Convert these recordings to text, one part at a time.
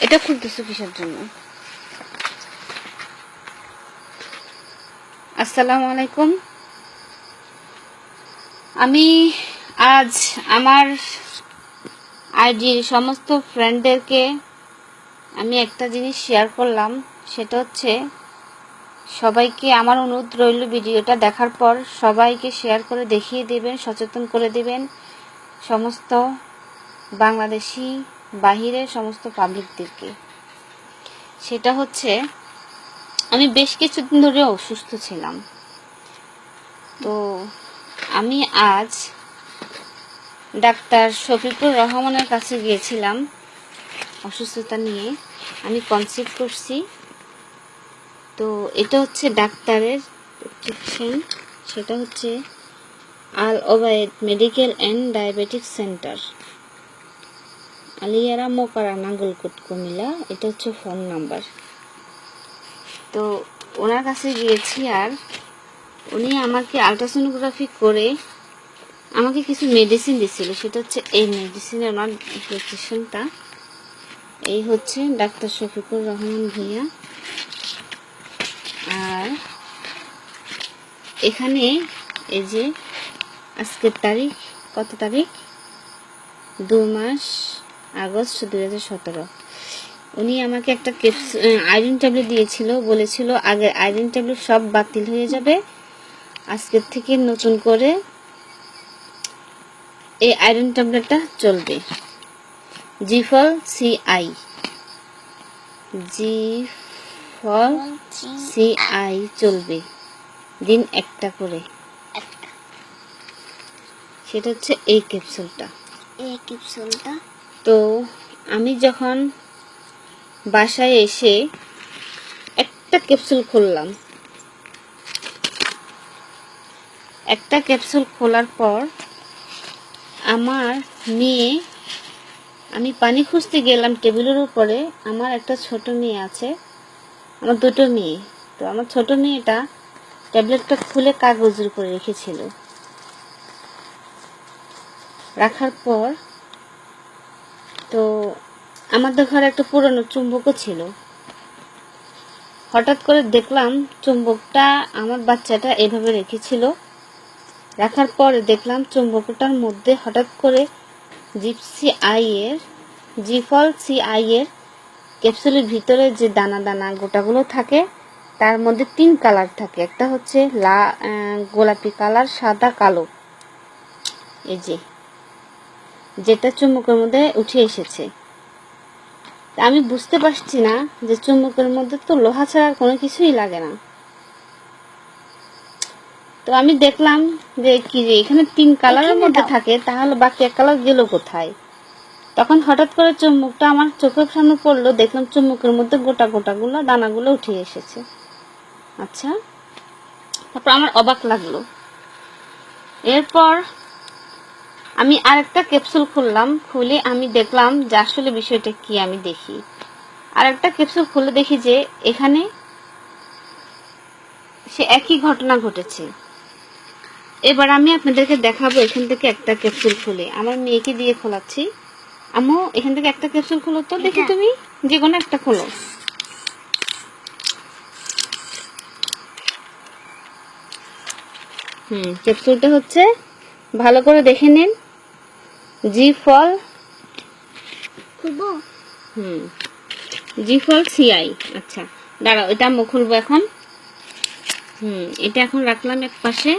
এটা খুলতেছো কিসের জন্য? আসসালামু আলাইকুম। আমি আজ আমার আইডির সমস্ত ফ্রেন্ডদেরকে আমি একটা জিনিস শেয়ার করলাম, সেটা হচ্ছে সবাইকে আমার অনুরোধ রইল, ভিডিওটা দেখার পর সবাইকে শেয়ার করে দেখিয়ে দেবেন, সচেতন করে দেবেন সমস্ত বাংলাদেশি বাহিরের সমস্ত পাবলিকদেরকে। সেটা হচ্ছে আমি বেশ কিছুদিন ধরে অসুস্থ ছিলাম। তো আমি আজ ডাক্তার শফিকুর রহমানের কাছে গিয়েছিলাম অসুস্থতা নিয়ে। আমি কনসিভ করছি। তো এটা হচ্ছে ডাক্তারের প্রেসক্রিপশন, সেটা হচ্ছে Al Obayed medical and diabetic centre, Aliara Mokara, Nangalkot, Comilla. এটা হচ্ছে ফোন নাম্বার। তো ওনার কাছে গিয়েছি, আর উনি আমাকে আলট্রাসোনোগ্রাফি করে আমাকে কিছু মেডিসিন দিছিল। সেটা হচ্ছে এই মেডিসিনের আমার প্রেসক্রিপশনটা। এই হচ্ছে ডাক্তার শফিকুর রহমান ভূঁইয়া। আর এখানে এই যে আজকের তারিখ, কত তারিখ, 2 মাস আগস্ট 2017। উনি আমাকে একটা আয়রন ট্যাবলেট দিয়েছিল, বলেছিল আগের আয়রন ট্যাবলেট সব বাতিল হয়ে যাবে, আজকের থেকে নতুন করে এই আয়রন ট্যাবলেটটা চলবে। জিফল সিআই, জিফল সিআই চলবে, দিন একটা করে। সেটা হচ্ছে এই ক্যাপসুলটা। তো আমি যখন বাসায় এসে একটা ক্যাপসুল খুললাম, একটা ক্যাপসুল খোলার পর আমার মেয়ে, আমি পানি খুঁজতে গেলাম টেবিলের উপরে। আমার একটা ছোট মেয়ে আছে, আমার 2টো মেয়ে। তো আমার ছোট মেয়েটা ট্যাবলেটটা খুলে কাগজের উপরে রেখেছিল। রাখার পর তো আমাদের ঘরে একটা পুরনো চুম্বকও ছিল। হঠাৎ করে দেখলাম চুম্বকটা আমার বাচ্চাটা এভাবে রেখেছিল। রাখার পরে দেখলাম চুম্বকটার মধ্যে হঠাৎ করে জিফল সিআই এর ক্যাপসুলের ভিতরে যে দানা দানা গোটাগুলো থাকে, তার মধ্যে 3 কালার থাকে। একটা হচ্ছে গোলাপি কালার, সাদা, কালো। এই যে যেটা চুম্বকের মধ্যে উঠে এসেছে। আমি বুঝতে পারছি না যে চুম্বকের মধ্যে তো লোহা ছাড়া আর কোনো কিছুই লাগে না। তো আমি দেখলাম যে কি যে এখানে 3 কালারের মধ্যে থাকে, তাহলে বাকি 1 কালার গেল কোথায়? তখন হঠাৎ করে চুম্বকটা আমার চোখের সামনে পড়লো, দেখলাম চুম্বকের মধ্যে গোটা গোটাগুলো দানাগুলো উঠে এসেছে। আচ্ছা, তারপর আমার অবাক লাগলো। এরপর আমি আরেকটা ক্যাপসুল খুললাম, খুলে আমি দেখলাম যে আসলে বিষয়টা কি। আমি দেখি আরেকটা ক্যাপসুল খুলে দেখি যে এখানে সে একই ঘটনা ঘটেছে। এবার আমি আপনাদেরকে দেখাবো এখান থেকে একটা ক্যাপসুল খুলে। আমার মেয়েকে দিয়ে খোলাচ্ছি। আম্মু, এখান থেকে একটা ক্যাপসুল খোলো তো দেখি, তুমি যে কোনো একটা খোলো। ক্যাপসুলটা হচ্ছে, ভালো করে দেখে নিন, জিফল জিফল সিআই। আচ্ছা দাঁড়াও, এটা আম্মু খুলবো এখন। এটা এখন রাখলাম এক পাশে।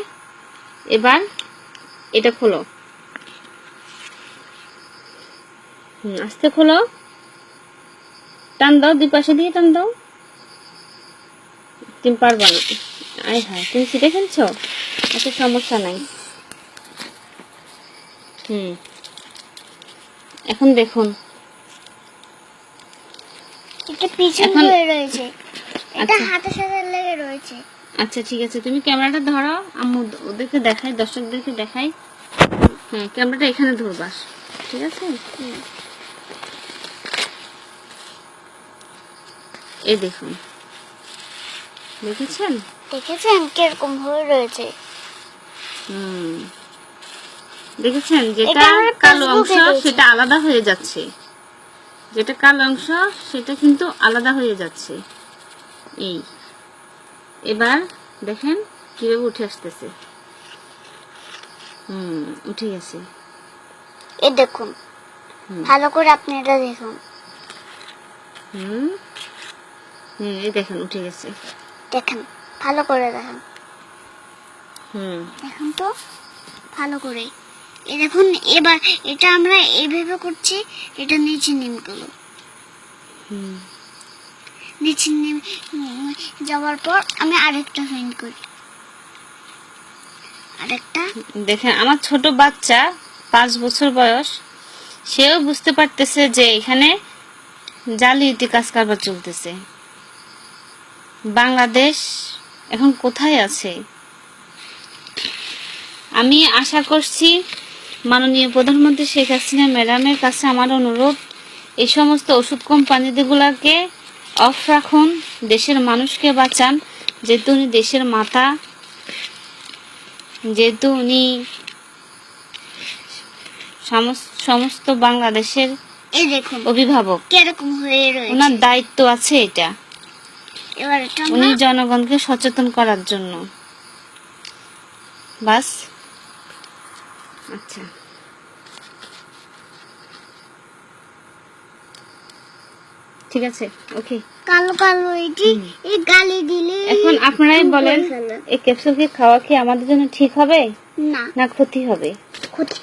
এবার এটা খোলো, আস্তে খোলো, টান দাও, 2 পাশে দিয়ে টান দাও। তুমি পারবা না। আয় হায়, তুমি ছিটে ফেলছো। আচ্ছা সমস্যা নাই। এখন দেখুন, এটা পিছনে হয়ে রয়েছে, এটা হাতের সাথে লেগে রয়েছে। আচ্ছা ঠিক আছে, তুমি ক্যামেরাটা ধরো, আম্মু ওদেরকে দেখাই, দর্শকদেরকে দেখাই। ক্যামেরাটা এখানে ধরবা, ঠিক আছে? এই দেখুন, দেখেছেন কিরকম হয়ে রয়েছে। দেখেছেন, যেটা কালো অংশ সেটা আলাদা হয়ে যাচ্ছে। যেটা কালো অংশ সেটা কিন্তু আলাদা হয়ে যাচ্ছে। এই এবার দেখেন কিভাবে উঠে আসতেছে। উঠে গেছে। এই দেখুন, ভালো করে আপনি এটা দেখুন। এই দেখেন উঠে গেছে। দেখেন, ভালো করে দেখেন। হুম দেখুন তো ভালো করে। এই দেখুন, এবার এটা আমরা এইভাবে করছি, এটা নিচে নেমে গেল। নিচে নেমে যাওয়ার পর আমি আরেকটা ফ্রেন্ড করি, আরেকটা। দেখেন আমার ছোট বাচ্চা 5 বছর বয়স, সেও বুঝতে পারতেছে যে এখানে জালিয়াতি কাজ কারবার চলতেছে। বাংলাদেশ এখন কোথায় আছে? আমি আশা করছি মাননীয় প্রধানমন্ত্রী শেখ হাসিনা ম্যাডামের কাছে আমার অনুরোধ, এই সমস্ত ওষুধ কোম্পানিগুলোকে অফ রাখুন, দেশের মানুষকে বাঁচান। যেহেতু উনি দেশের মাতা, যেহেতু উনি সমস্ত বাংলাদেশের এই দেখুন অভিভাবক, কিরকম হয়ে রয়েছে। ওনার দায়িত্ব আছে এটা, এবার এটা উনি জনগণকে সচেতন করার জন্য। বাস, আচ্ছা ঠিক আছে, ওকে। কালো কালো এটি এই গালি দিলে এখন আপনারাই বলেন, ফেলে। এই ক্যাপসুল কি খাওয়া কি আমাদের জন্য ঠিক হবে না, না ক্ষতি হবে? ক্ষতি।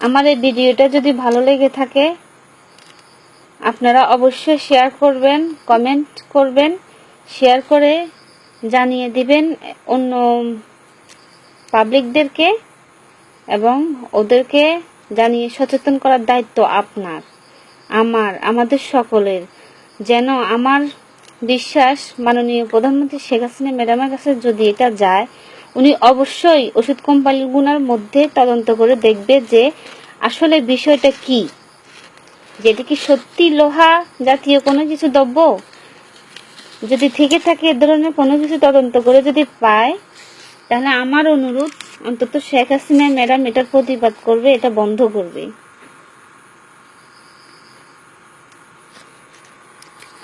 আমার এই ভিডিওটা যদি ভালো লেগে থাকে আপনারা অবশ্যই শেয়ার করবেন, কমেন্ট করবেন, শেয়ার করে জানিয়ে দিবেন অন্য পাবলিকদেরকে, এবং ওদেরকে জানিয়ে সচেতন করার দায়িত্ব আপনার, আমাদের সকলের। যেন আমার বিশ্বাস মাননীয় প্রধানমন্ত্রী শেখ হাসিনা ম্যাডামের কাছে যদি এটা যায়, উনি অবশ্যই ওষুধ কোম্পানিগুলোর মধ্যে তদন্ত করে দেখবে যে আসলে বিষয়টা কি, যেটা কি সত্যি লোহা জাতীয় কোনো কিছু দ্রব্য। যদি থেকে থাকে এ ধরনের কোনো কিছু তদন্ত করে যদি পায়, তাহলে আমার অনুরোধ অন্তত শেখ হাসিনা ম্যাডাম এটার প্রতিবাদ করবে, এটা বন্ধ করবে।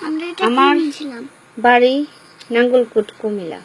আমরা এটা আমার কিনেছিলাম। বাড়ি নাঙ্গলকোট, কুমিল্লা।